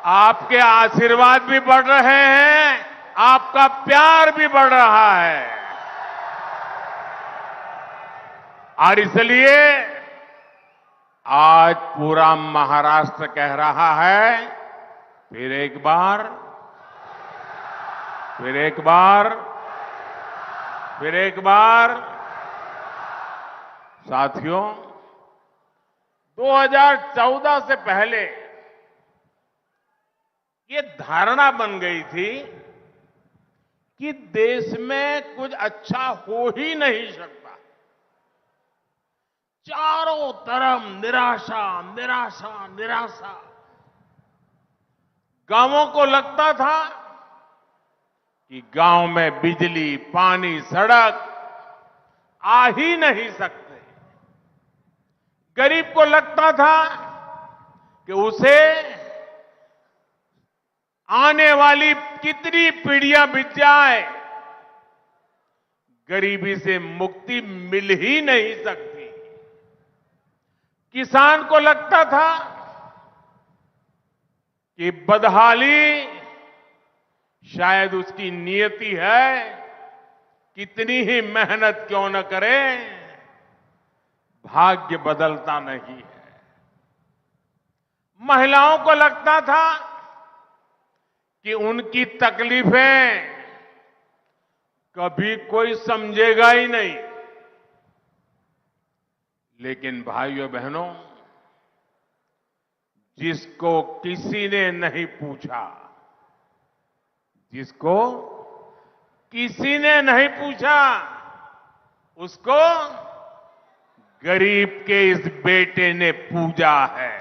आपके आशीर्वाद भी बढ़ रहे हैं, आपका प्यार भी बढ़ रहा है। और इसलिए आज पूरा महाराष्ट्र कह रहा है, फिर एक बार, फिर एक बार, फिर एक बार। साथियों, 2014 से पहले ये धारणा बन गई थी कि देश में कुछ अच्छा हो ही नहीं सकता। चारों तरफ निराशा, निराशा, निराशा। गांवों को लगता था कि गांव में बिजली, पानी, सड़क आ ही नहीं सकते। गरीब को लगता था कि उसे आने वाली कितनी पीढ़ियां बीत जाए, गरीबी से मुक्ति मिल ही नहीं सकती। किसान को लगता था कि बदहाली शायद उसकी नियति है, कितनी ही मेहनत क्यों न करे, भाग्य बदलता नहीं है। महिलाओं को लगता था कि उनकी तकलीफें कभी कोई समझेगा ही नहीं। लेकिन भाइयों बहनों, जिसको किसी ने नहीं पूछा, जिसको किसी ने नहीं पूछा, उसको गरीब के इस बेटे ने पूजा है।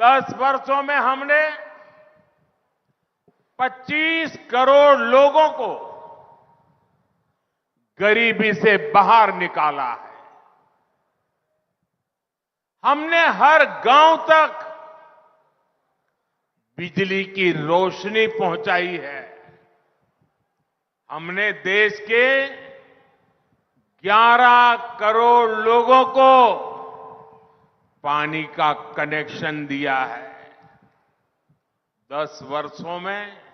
10 वर्षों में हमने 25 करोड़ लोगों को गरीबी से बाहर निकाला है। हमने हर गांव तक बिजली की रोशनी पहुंचाई है। हमने देश के 11 करोड़ लोगों को पानी का कनेक्शन दिया है। 10 वर्षों में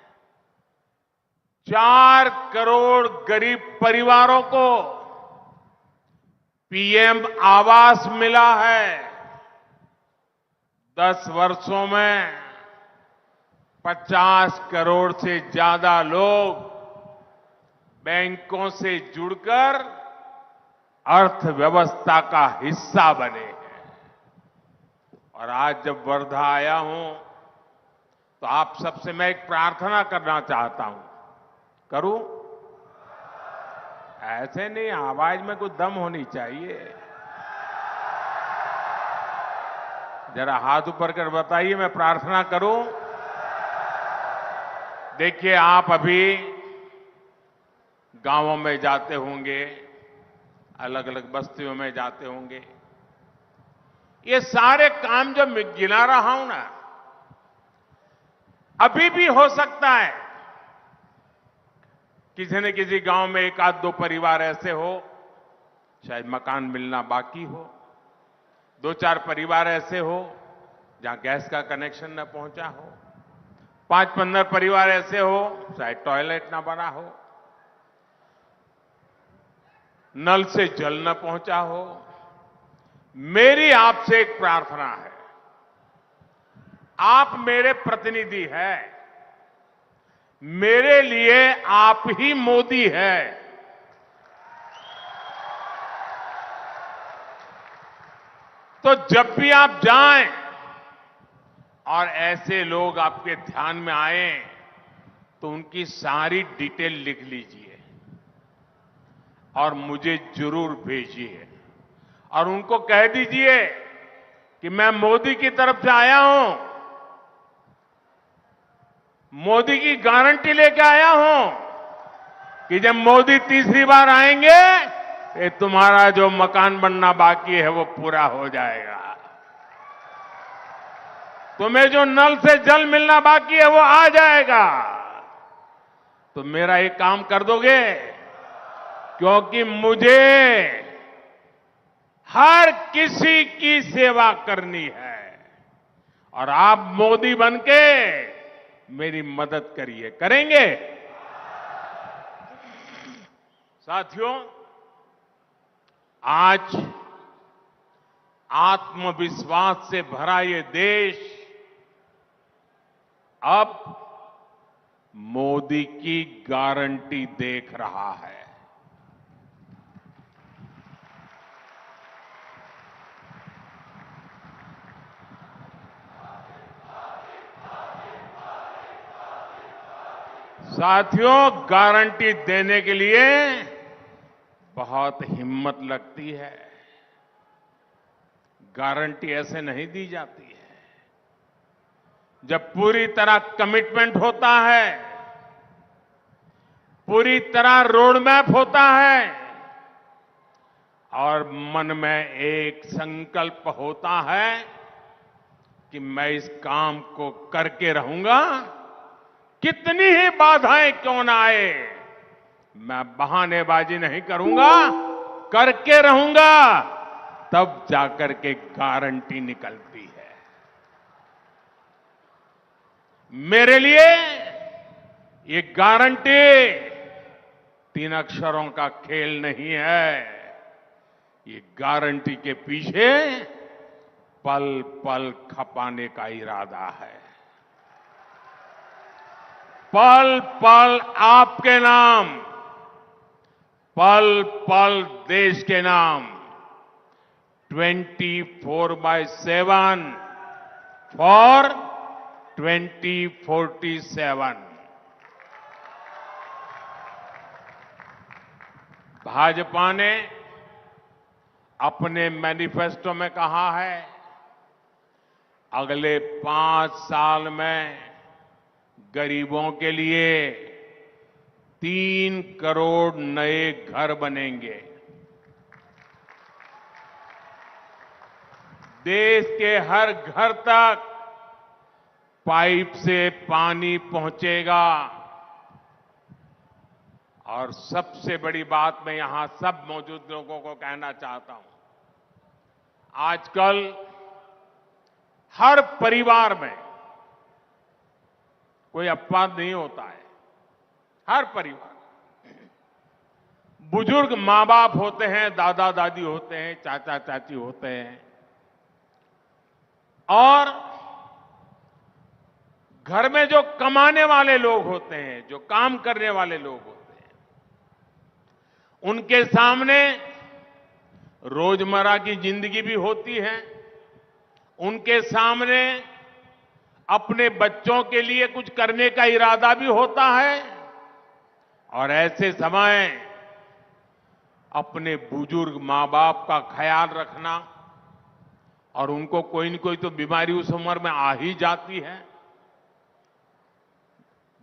4 करोड़ गरीब परिवारों को पीएम आवास मिला है। 10 वर्षों में 50 करोड़ से ज्यादा लोग बैंकों से जुड़कर अर्थव्यवस्था का हिस्सा बने हैं। और आज जब वर्धा आया हूं तो आप सबसे मैं एक प्रार्थना करना चाहता हूं। करूं? ऐसे नहीं, आवाज में कुछ दम होनी चाहिए। जरा हाथ ऊपर कर बताइए, मैं प्रार्थना करूं। देखिए, आप अभी गांवों में जाते होंगे, अलग अलग बस्तियों में जाते होंगे। ये सारे काम जो मैं गिना रहा हूं ना, अभी भी हो सकता है किसी न किसी गांव में 1-2 परिवार ऐसे हो, शायद मकान मिलना बाकी हो। 2-4 परिवार ऐसे हो जहां गैस का कनेक्शन न पहुंचा हो। 5-15 परिवार ऐसे हो शायद टॉयलेट ना बना हो, नल से जल न पहुंचा हो। मेरी आपसे एक प्रार्थना है, आप मेरे प्रतिनिधि हैं, मेरे लिए आप ही मोदी है। तो जब भी आप जाएं और ऐसे लोग आपके ध्यान में आए तो उनकी सारी डिटेल लिख लीजिए और मुझे जरूर भेजिए। और उनको कह दीजिए कि मैं मोदी की तरफ से आया हूं, मोदी की गारंटी लेके आया हूं कि जब मोदी तीसरी बार आएंगे तो तुम्हारा जो मकान बनना बाकी है वो पूरा हो जाएगा। तुम्हें जो नल से जल मिलना बाकी है वो आ जाएगा। तो मेरा एक काम कर दोगे? क्योंकि मुझे हर किसी की सेवा करनी है और आप मोदी बनके मेरी मदद करिए। करेंगे? साथियों, आज आत्मविश्वास से भरा ये देश अब मोदी की गारंटी देख रहा है। साथियों, गारंटी देने के लिए बहुत हिम्मत लगती है। गारंटी ऐसे नहीं दी जाती है। जब पूरी तरह कमिटमेंट होता है, पूरी तरह रोड मैप होता है और मन में एक संकल्प होता है कि मैं इस काम को करके रहूंगा, कितनी ही बाधाएं क्यों ना आए, मैं बहानेबाजी नहीं करूंगा, करके रहूंगा, तब जाकर के गारंटी निकलती है। मेरे लिए ये गारंटी 3 अक्षरों का खेल नहीं है। ये गारंटी के पीछे पल पल खपाने का इरादा है। पल पल आपके नाम, पल पल देश के नाम, 24/7 फॉर 2047। भाजपा ने अपने मैनिफेस्टो में कहा है, अगले 5 साल में गरीबों के लिए 3 करोड़ नए घर बनेंगे। देश के हर घर तक पाइप से पानी पहुंचेगा। और सबसे बड़ी बात मैं यहां सब मौजूद लोगों को कहना चाहता हूं, आजकल हर परिवार में कोई अपवाद नहीं होता है। हर परिवार बुजुर्ग मां बाप होते हैं, दादा दादी होते हैं, चाचा चाची होते हैं और घर में जो कमाने वाले लोग होते हैं, जो काम करने वाले लोग होते हैं, उनके सामने रोजमर्रा की जिंदगी भी होती है। उनके सामने अपने बच्चों के लिए कुछ करने का इरादा भी होता है और ऐसे समय अपने बुजुर्ग मां बाप का ख्याल रखना, और उनको कोई न कोई तो बीमारी उस उम्र में आ ही जाती है।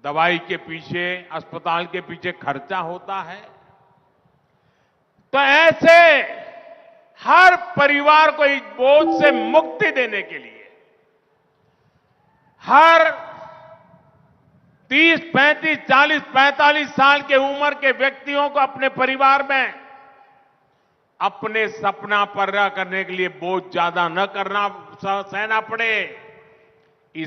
दवाई के पीछे, अस्पताल के पीछे खर्चा होता है। तो ऐसे हर परिवार को इस बोझ से मुक्ति देने के लिए हर 30, 35, 40, 45 साल के उम्र के व्यक्तियों को अपने परिवार में अपने सपना पूरा करने के लिए बोझ ज्यादा न करना सहना पड़े,